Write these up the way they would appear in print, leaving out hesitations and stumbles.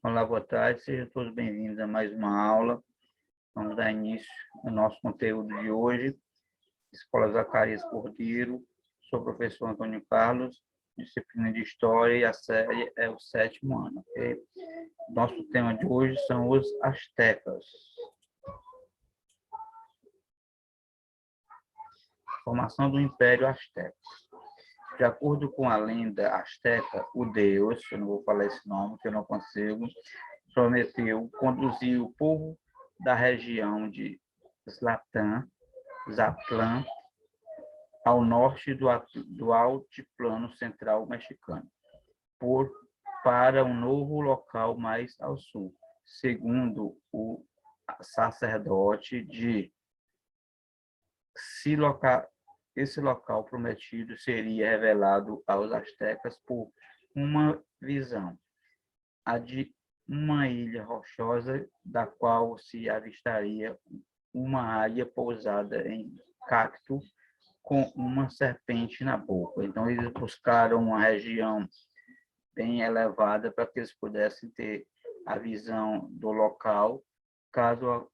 Olá, boa tarde, sejam todos bem-vindos a mais uma aula. Vamos dar início ao nosso conteúdo de hoje. Escola Zacarias Cordeiro, sou o professor Antônio Carlos, disciplina de História, e a série é o 7º ano. Okay? Nosso tema de hoje são os astecas. Formação do Império Asteca. De acordo com a lenda asteca, o deus, eu não vou falar esse nome, que eu não consigo, prometeu conduzir o povo da região de Zatlán, ao norte do altiplano central mexicano, para um novo local mais ao sul. Segundo o sacerdote de esse local prometido seria revelado aos astecas por uma visão, a de uma ilha rochosa da qual se avistaria uma águia pousada em cacto com uma serpente na boca. Então, eles buscaram uma região bem elevada para que eles pudessem ter a visão do local, caso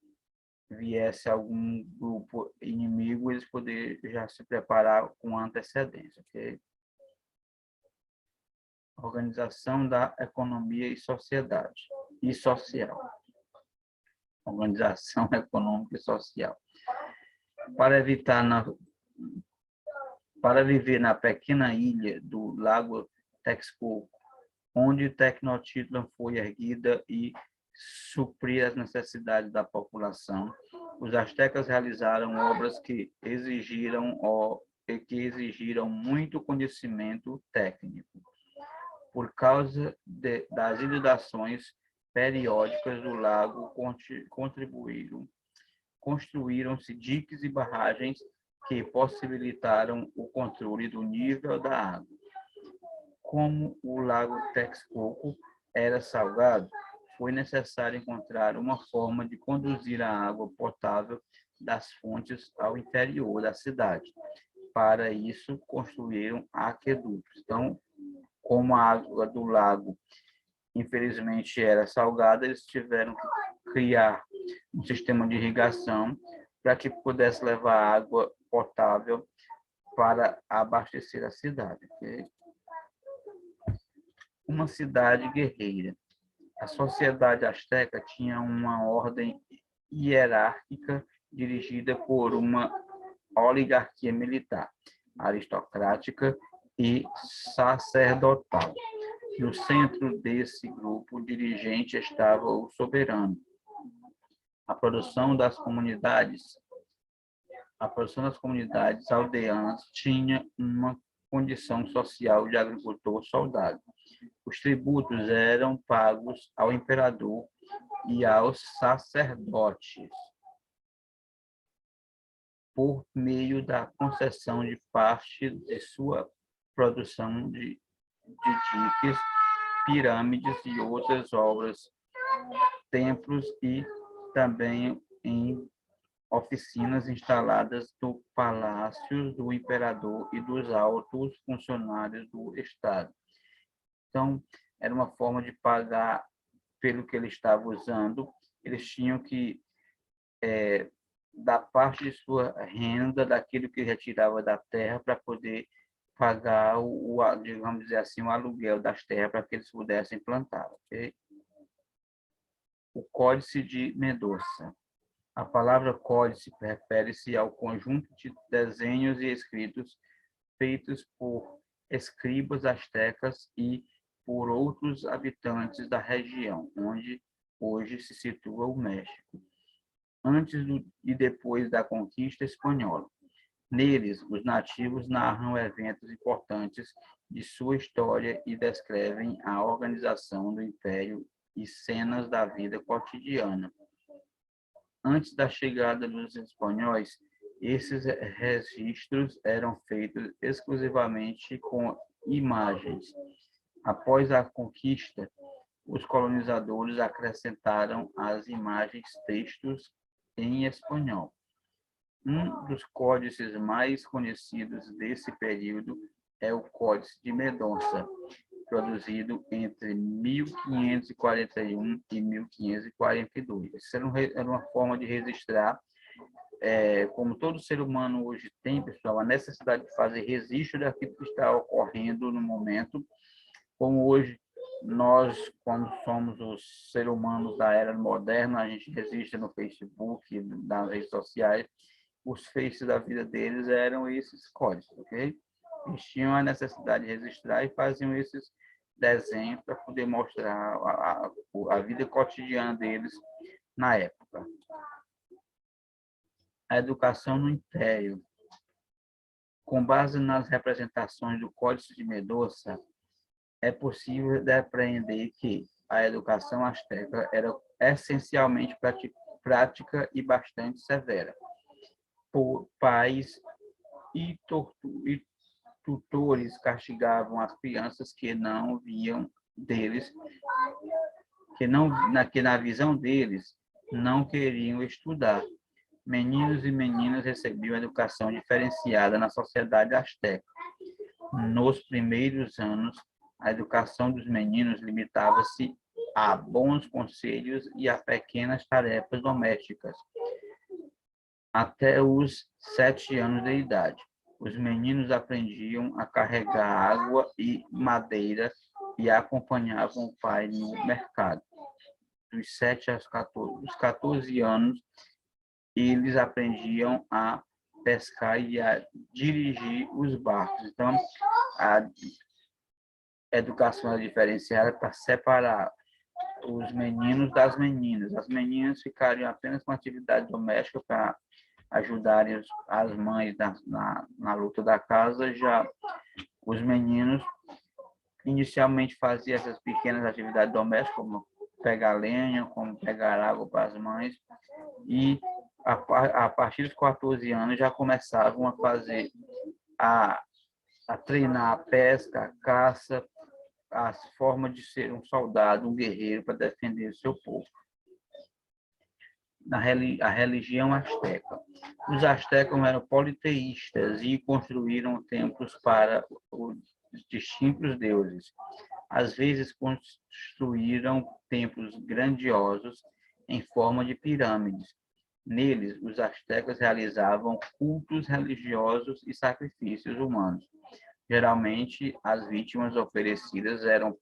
viesse algum grupo inimigo, eles poderiam já se preparar com antecedência. Okay? Organização da economia e social. Organização econômica e social. Para viver na pequena ilha do Lago Texcoco, onde Tenochtitlan foi erguida e suprir as necessidades da população, os astecas realizaram obras que exigiram muito conhecimento técnico. Por causa das inundações periódicas do lago, construíram-se diques e barragens que possibilitaram o controle do nível da água. Como o lago Texcoco era salgado, foi necessário encontrar uma forma de conduzir a água potável das fontes ao interior da cidade. Para isso, construíram aquedutos. Então, como a água do lago, infelizmente, era salgada, eles tiveram que criar um sistema de irrigação para que pudesse levar água potável para abastecer a cidade. Okay? Uma cidade guerreira. A sociedade asteca tinha uma ordem hierárquica dirigida por uma oligarquia militar, aristocrática e sacerdotal. No centro desse grupo dirigente estava o soberano. A produção das comunidades aldeãs tinha uma condição social de agricultor-soldado. Os tributos eram pagos ao imperador e aos sacerdotes por meio da concessão de parte de sua produção de diques, pirâmides e outras obras, templos e também em oficinas instaladas no palácio do imperador e dos altos funcionários do Estado. Então, era uma forma de pagar pelo que ele estava usando. Eles tinham que dar parte de sua renda, daquilo que ele retirava da terra, para poder pagar digamos dizer assim, o aluguel das terras para que eles pudessem plantar. Okay? O Códice de Mendoza. A palavra códice refere-se ao conjunto de desenhos e escritos feitos por escribas astecas e por outros habitantes da região, onde hoje se situa o México, antes e depois da conquista espanhola. Neles, os nativos narram eventos importantes de sua história e descrevem a organização do império e cenas da vida cotidiana. Antes da chegada dos espanhóis, esses registros eram feitos exclusivamente com imagens. Após a conquista, os colonizadores acrescentaram às imagens textos em espanhol. Um dos códices mais conhecidos desse período é o Códice de Mendoza, produzido entre 1541 e 1542. Isso era uma forma de registrar, como todo ser humano hoje tem, pessoal, a necessidade de fazer registro daquilo que está ocorrendo no momento, como hoje nós, quando somos os seres humanos da era moderna, a gente registra no Facebook, nas redes sociais, os faces da vida deles eram esses códigos, ok? Eles tinham a necessidade de registrar e faziam esses desenhos para poder mostrar a vida cotidiana deles na época. A educação no Império. Com base nas representações do Códice de Mendoza, é possível depreender que a educação asteca era essencialmente prática e bastante severa. Por pais e tutores castigavam as crianças que não viam deles, que na visão deles não queriam estudar. Meninos e meninas recebiam educação diferenciada na sociedade asteca. Nos primeiros anos, a educação dos meninos limitava-se a bons conselhos e a pequenas tarefas domésticas. Até os 7 anos de idade, os meninos aprendiam a carregar água e madeira e acompanhavam o pai no mercado. Dos 7 aos 14 anos, eles aprendiam a pescar e a dirigir os barcos. Então, a educação é diferenciada para separar os meninos das meninas. As meninas ficariam apenas com atividade doméstica para ajudarem as mães na luta da casa. Já os meninos inicialmente faziam essas pequenas atividades domésticas, como pegar lenha, como pegar água para as mães, e a partir dos 14 anos já começavam a fazer, a treinar a pesca, a caça, as formas de ser um soldado, um guerreiro para defender o seu povo. A religião asteca. Os astecas eram politeístas e construíram templos para os distintos deuses. Às vezes construíram templos grandiosos em forma de pirâmides. Neles, os astecas realizavam cultos religiosos e sacrifícios humanos. Geralmente, as vítimas oferecidas eram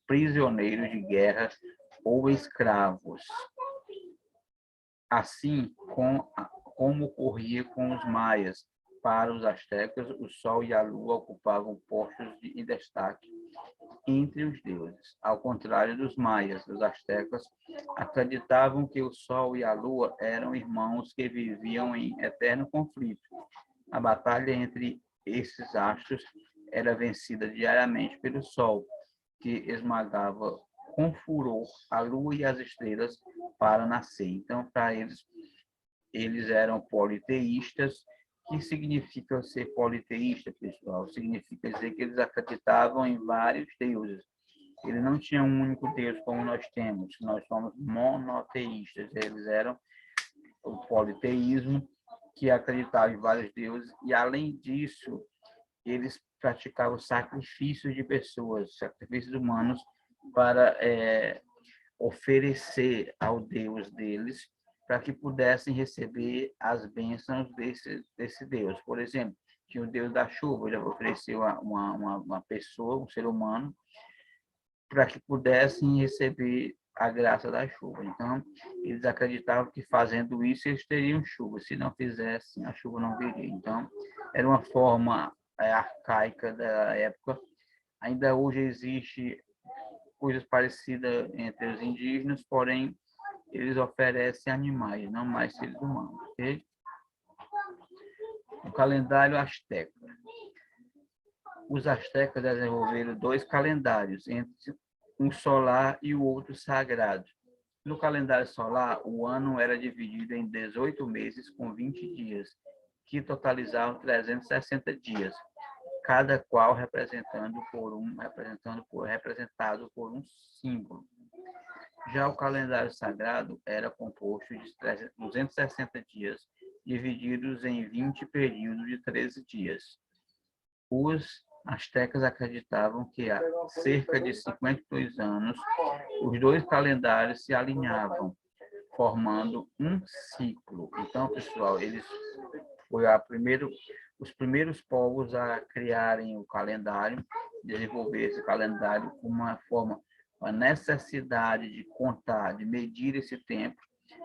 prisioneiros de guerra ou escravos. Assim como ocorria com os maias, para os astecas, o sol e a lua ocupavam postos em destaque entre os deuses. Ao contrário dos maias, os astecas acreditavam que o sol e a lua eram irmãos que viviam em eterno conflito. A batalha entre esses astros era vencida diariamente pelo sol, que esmagava com furor a lua e as estrelas para nascer. Então, para eles eram politeístas. O que significa ser politeísta, pessoal? Significa dizer que eles acreditavam em vários deuses. Eles não tinham um único Deus como nós temos. Nós somos monoteístas. Eles eram o politeísmo, que acreditava em vários deuses, e além disso, eles praticavam sacrifícios de pessoas, sacrifícios humanos, para oferecer ao Deus deles, para que pudessem receber as bênçãos desse Deus. Por exemplo, tinha o Deus da chuva, ele ofereceu a uma pessoa, um ser humano, para que pudessem receber a graça da chuva. Então, eles acreditavam que fazendo isso eles teriam chuva. Se não fizessem, a chuva não viria. Então, era uma forma arcaica da época. Ainda hoje existe coisas parecidas entre os indígenas, porém, eles oferecem animais, não mais seres humanos. Okay? O calendário asteca. Os astecas desenvolveram 2 calendários, entre um solar e o outro sagrado. No calendário solar, o ano era dividido em 18 meses com 20 dias, que totalizavam 360 dias, cada qual representado por um símbolo. Já o calendário sagrado era composto de 260 dias, divididos em 20 períodos de 13 dias. Os Astecas acreditavam que há cerca de 52 anos, os dois calendários se alinhavam, formando um ciclo. Então, pessoal, eles os primeiros povos a criarem o calendário, desenvolver esse calendário como uma forma, uma necessidade de contar, de medir esse tempo,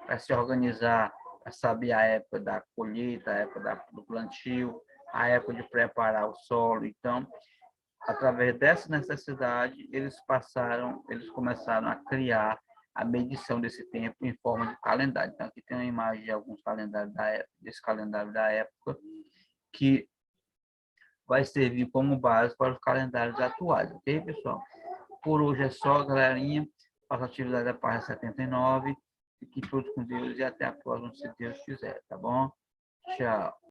para se organizar, para saber a época da colheita, a época do plantio, a época de preparar o solo. Então, através dessa necessidade, eles começaram a criar a medição desse tempo em forma de calendário. Então, aqui tem uma imagem de alguns calendários desse calendário da época, que vai servir como base para os calendários atuais, ok, pessoal? Por hoje é só, galerinha. Nossa atividade é a página 79. Fiquem todos com Deus e até a próxima, se Deus quiser, tá bom? Tchau.